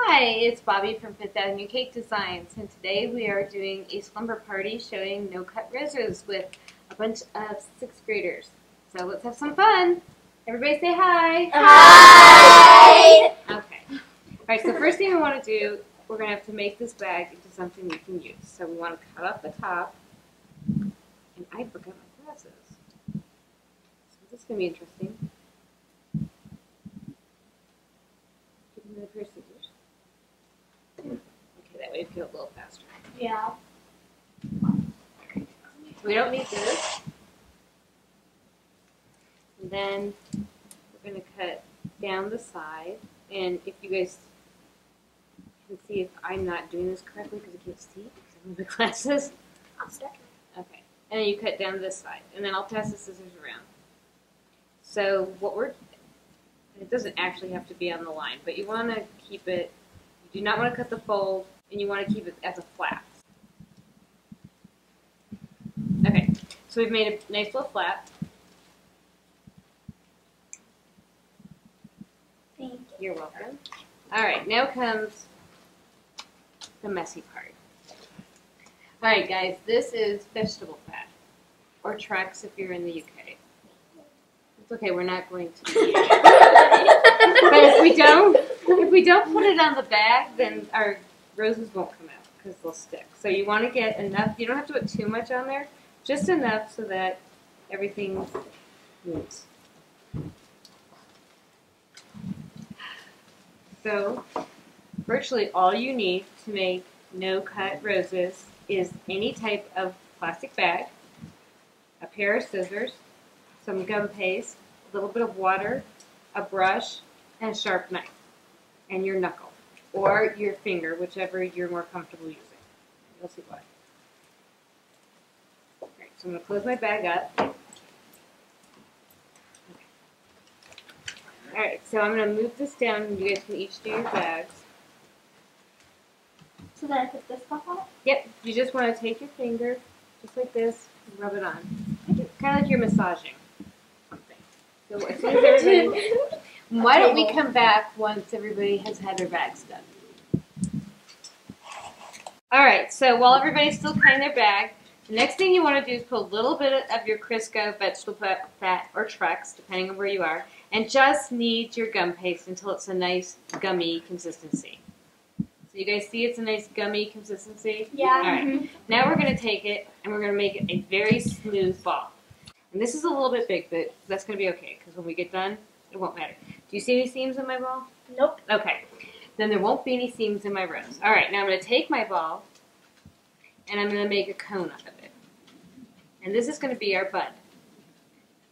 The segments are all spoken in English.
Hi, it's Bobby from Fifth Avenue Cake Designs, and today we are doing a slumber party showing no-cut roses with a bunch of 6th graders. So let's have some fun. Everybody say hi. Hi! Okay. Alright, so first thing we want to do, we're going to have to make this bag into something you can use. So we want to cut off the top, and I forgot my glasses. So this is going to be interesting. Give me another pair of scissors. Okay, that way it feels a little faster. Yeah. We don't need this. And then we're going to cut down the side. And if you guys can see if I'm not doing this correctly because I can't see because I have my glasses. I'll start. Okay. And then you cut down this side. And then I'll pass the scissors around. So it doesn't actually have to be on the line, but you want to keep it, you do not want to cut the fold, and you want to keep it as a flap. Okay, so we've made a nice little flap. Thank you. You're welcome. All right, now comes the messy part. All right, guys, this is vegetable fat, or Trex if you're in the UK. It's okay, we're not going to. But if we don't put it on the bag, then our roses won't come out because they'll stick. So you want to get enough. You don't have to put too much on there, just enough so that everything moves. So virtually all you need to make no-cut roses is any type of plastic bag, a pair of scissors, some gum paste, a little bit of water, a brush, and a sharp knife, and your knuckle, or your finger, whichever you're more comfortable using. You'll see why. Alright, so I'm going to close my bag up. Okay. Alright, so I'm going to move this down, and you guys can each do your bags. So then I put this stuff on it? Yep, you just want to take your finger, just like this, and rub it on. Kind of like you're massaging something. So as soon as everybody... Why don't we come back once everybody has had their bags done? Alright, so while everybody's still cutting their bag, the next thing you want to do is put a little bit of your Crisco vegetable fat or Trex, depending on where you are, and just knead your gum paste until it's a nice gummy consistency. So you guys see it's a nice gummy consistency? Yeah. Alright, now we're going to take it and we're going to make it a very smooth ball. And this is a little bit big, but that's going to be okay because when we get done, it won't matter. Do you see any seams in my ball? Nope. Okay. Then there won't be any seams in my rose. All right, now I'm going to take my ball, and I'm going to make a cone out of it. And this is going to be our bud.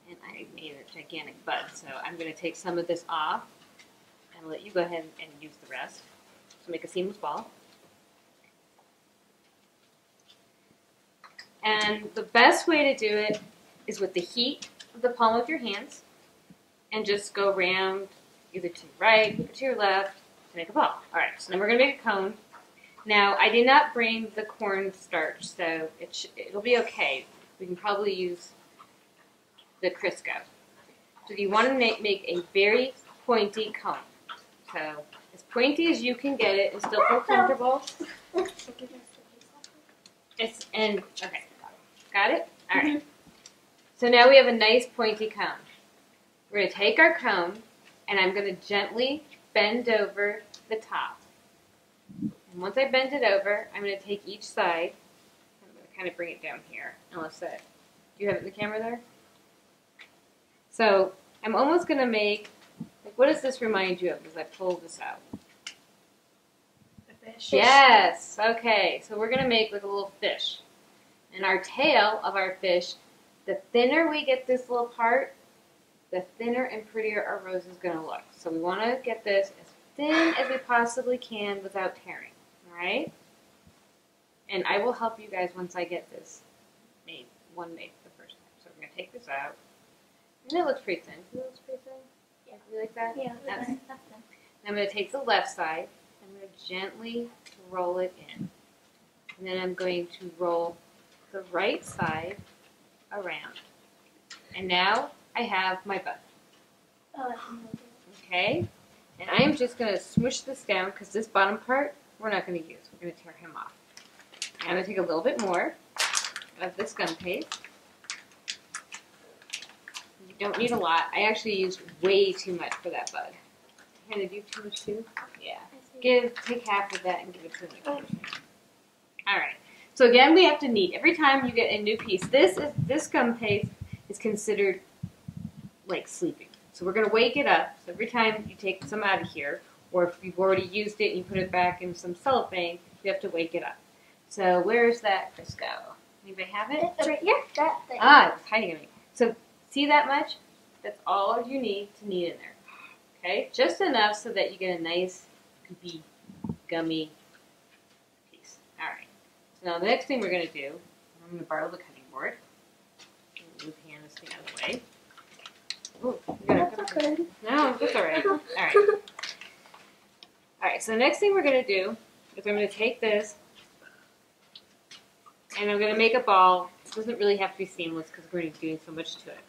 And I made a gigantic bud, so I'm going to take some of this off and let you go ahead and use the rest. So make a seamless ball. And the best way to do it is with the heat of the palm of your hands. And just go around either to your right or to your left to make a ball. All right, so then we're going to make a cone. Now, I did not bring the cornstarch, so it'll be okay. We can probably use the Crisco. So you want to make a very pointy cone. So as pointy as you can get it and still feel comfortable. Okay, got it? All right. So now we have a nice pointy cone. We're going to take our cone, and I'm going to gently bend over the top. And once I bend it over, I'm going to take each side. I'm going to kind of bring it down here. Unless that, do you have it in the camera there? So I'm almost going to make, like, what does this remind you of as I pull this out? A fish. Yes. Okay. So we're going to make like a little fish. And our tail of our fish, the thinner we get this little part, the thinner and prettier our rose is going to look. So we want to get this as thin as we possibly can without tearing. All right? And I will help you guys once I get this made the first time. So we're going to take this out. And it looks pretty thin. It looks pretty thin? Yeah. You like that? Yeah. That's, That's I'm going to take the left side. I'm going to gently roll it in. And then I'm going to roll the right side around. And now I have my bud. Oh, Okay? And I am just going to smush this down because this bottom part we're not going to use. We're going to tear him off. I'm going to take a little bit more of this gum paste. You don't need a lot. I actually used way too much for that bug. Hannah, do you have too much too? Yeah. Take half of that and give it to me. Alright. So again, we have to knead. Every time you get a new piece, this gum paste is considered like sleeping. So we're going to wake it up. So every time you take some out of here, or if you've already used it and you put it back in some cellophane, you have to wake it up. So where's that Crisco? Anybody have it? It's right here. That thing. Ah, it's hiding in me. So see that much? That's all you need to knead in there. Okay? Just enough so that you get a nice, goopy, gummy piece. Alright. So now the next thing we're going to do, I'm going to borrow the cutting board. Move Hannah's thing out of the way. Ooh, That's good. no, that's alright. Alright. Alright, so the next thing we're going to do is I'm going to take this and I'm going to make a ball. It doesn't really have to be seamless because we're going to be doing so much to it.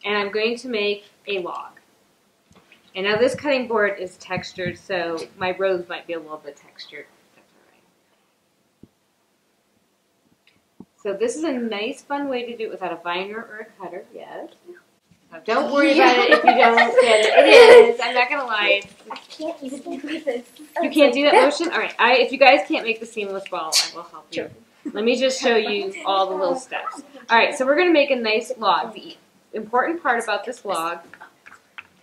And I'm going to make a log. And now this cutting board is textured, so my rose might be a little bit textured. That's alright. So this is a nice, fun way to do it without a viner or a cutter. Yes. Now don't worry about it if you don't get it. It is. I'm not going to lie. I can't even do this. You can't do that motion? Alright. If you guys can't make the seamless ball, I will help you. Let me just show you all the little steps. Alright, so we're going to make a nice log. The important part about this log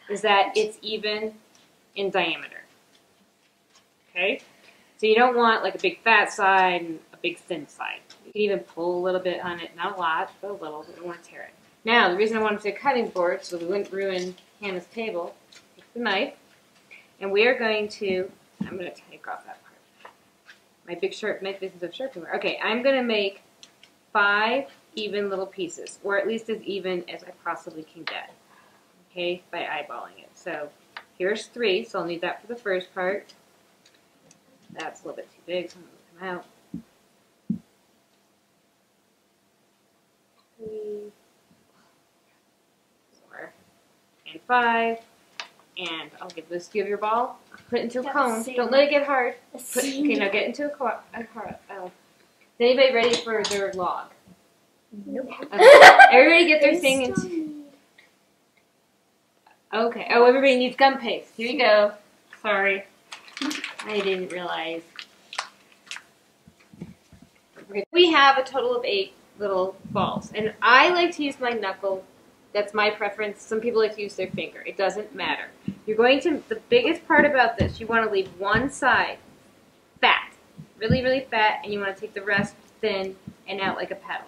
is that it's even in diameter. Okay? So you don't want like a big fat side and a big thin side. You can even pull a little bit on it. Not a lot, but a little. We don't want to tear it. Now, the reason I wanted to cutting board so we wouldn't ruin Hannah's table, take the knife, and we are going to, I'm going to take off that part. My big sharp knife isn't so sharp anymore. Okay, I'm going to make 5 even little pieces, or at least as even as I possibly can get. Okay, by eyeballing it. So here's 3, so I'll need that for the first part. That's a little bit too big, so I'm going to come out. 3, 4, and 5. And I'll give this, give your ball, put it into a cone. Don't let it get hard. Okay, now get into a cone. Is anybody ready for their log? Nope. Okay. Everybody get their thing into. Okay. Oh, everybody needs gum paste. Here you go. Sorry. I didn't realize. We have a total of 8 little balls. And I like to use my knuckle. That's my preference. Some people like to use their finger. It doesn't matter. You're going to, the biggest part about this, you want to leave one side fat. Really, really fat. And you want to take the rest thin and out like a petal.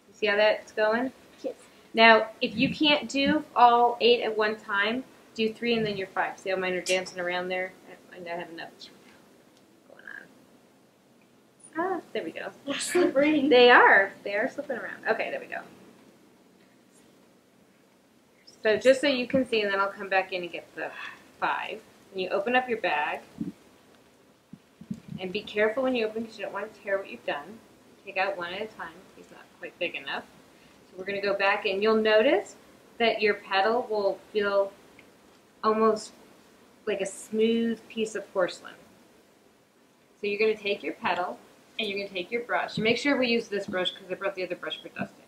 You see how that's going? Yes. Now, if you can't do all 8 at one time, do 3 and then you're 5. See how mine are dancing around there? I have enough going on. Ah, there we go. They're slippery. They are slipping around. Okay, there we go. So just so you can see, and then I'll come back in and get the 5. And you open up your bag. And be careful when you open because you don't want to tear what you've done. Take out one at a time. He's not quite big enough. We're going to go back and you'll notice that your petal will feel almost like a smooth piece of porcelain. So you're going to take your petal and you're going to take your brush. And make sure we use this brush because I brought the other brush for dusting.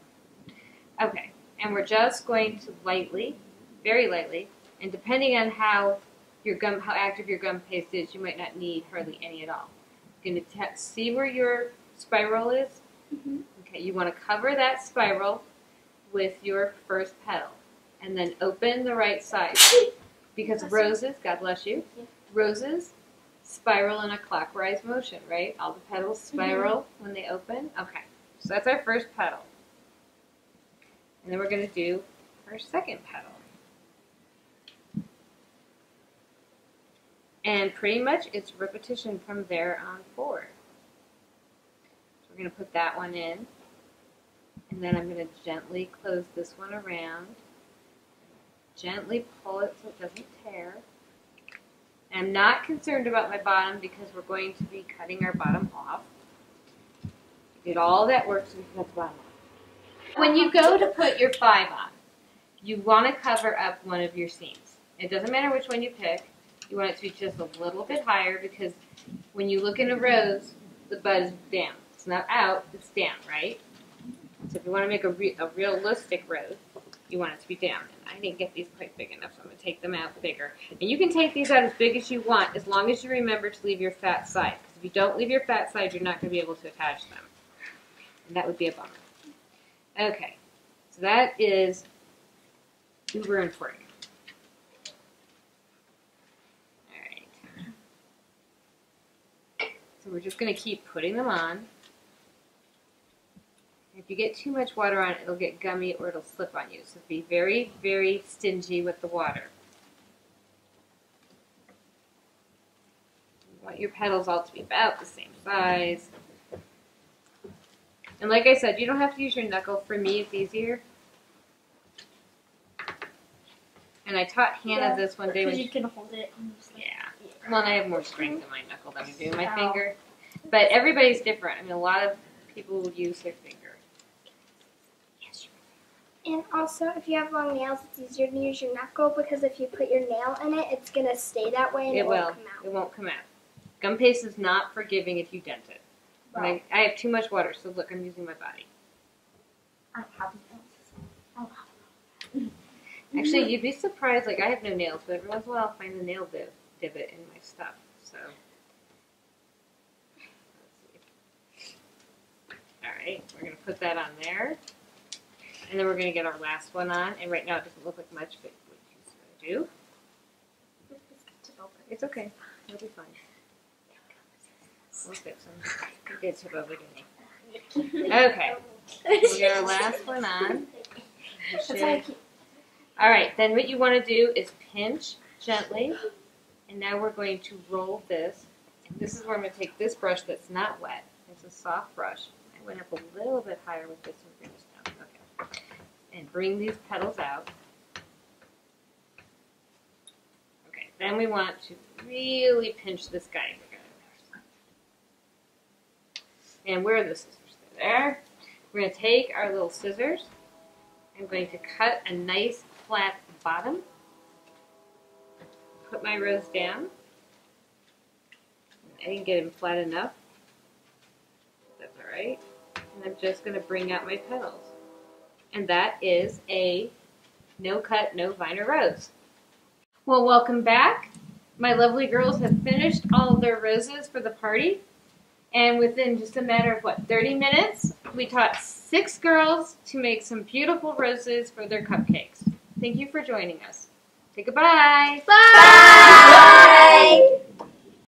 Okay, and we're just going to lightly, very lightly, and depending on how active your gum paste is, you might not need hardly any at all. You're going to see where your spiral is? Mm-hmm. Okay, you want to cover that spiral with your first petal and then open the right side because roses, God bless you, roses spiral in a clockwise motion, right? All the petals spiral when they open. Okay, so that's our first petal. And then we're going to do our second petal. And pretty much it's repetition from there on forward. So we're going to put that one in. And then I'm going to gently close this one around. Gently pull it so it doesn't tear. And I'm not concerned about my bottom because we're going to be cutting our bottom off. Did all that work so we can cut the bottom off. When you go to put your 5 on, you want to cover up one of your seams. It doesn't matter which one you pick. You want it to be just a little bit higher because when you look in a rose, the bud is down. It's not out, it's down, right? So if you want to make a realistic rose, you want it to be down. And I didn't get these quite big enough, so I'm going to take them out bigger. And you can take these out as big as you want as long as you remember to leave your fat side. Because if you don't leave your fat side, you're not going to be able to attach them. And that would be a bummer. Okay, so that is uber important. So we're just going to keep putting them on. If you get too much water on it, it'll get gummy or it'll slip on you. So be very, very stingy with the water. You want your petals all to be about the same size. And like I said, you don't have to use your knuckle. For me, it's easier. And I taught Hannah this one day when you can hold it. And just like, yeah. Well, and I have more strength in my knuckle than I do in my finger. But everybody's different. I mean, a lot of people will use their finger. And also, if you have long nails, it's easier to use your knuckle because if you put your nail in it, it's going to stay that way and it won't come out. It won't come out. Gum paste is not forgiving if you dent it. Right. I have too much water, so look, I'm using my body. I don't have nails. Actually, you'd be surprised. Like, I have no nails, but every once in a while I'll find a nail divot in my stuff. So, let's see. All right, we're going to put that on there. And then we're going to get our last one on. And right now it doesn't look like much, but what she's going to do. It's okay. It'll be fine. We'll fix them. We'll get tip over to me. Okay. We'll get our last one on. All right. Then what you want to do is pinch gently. And now we're going to roll this. And this is where I'm going to take this brush that's not wet. It's a soft brush. I went up a little bit higher with this one. Okay. And bring these petals out. Okay. Then we want to really pinch this guy. And where are the scissors? There. We're going to take our little scissors. I'm going to cut a nice flat bottom. Put my rose down. I didn't get him flat enough. That's alright. And I'm just going to bring out my petals. And that is a no cut, no viner rose. Well, welcome back. My lovely girls have finished all of their roses for the party. And within just a matter of, 30 minutes, we taught 6 girls to make some beautiful roses for their cupcakes. Thank you for joining us. Say goodbye. Bye!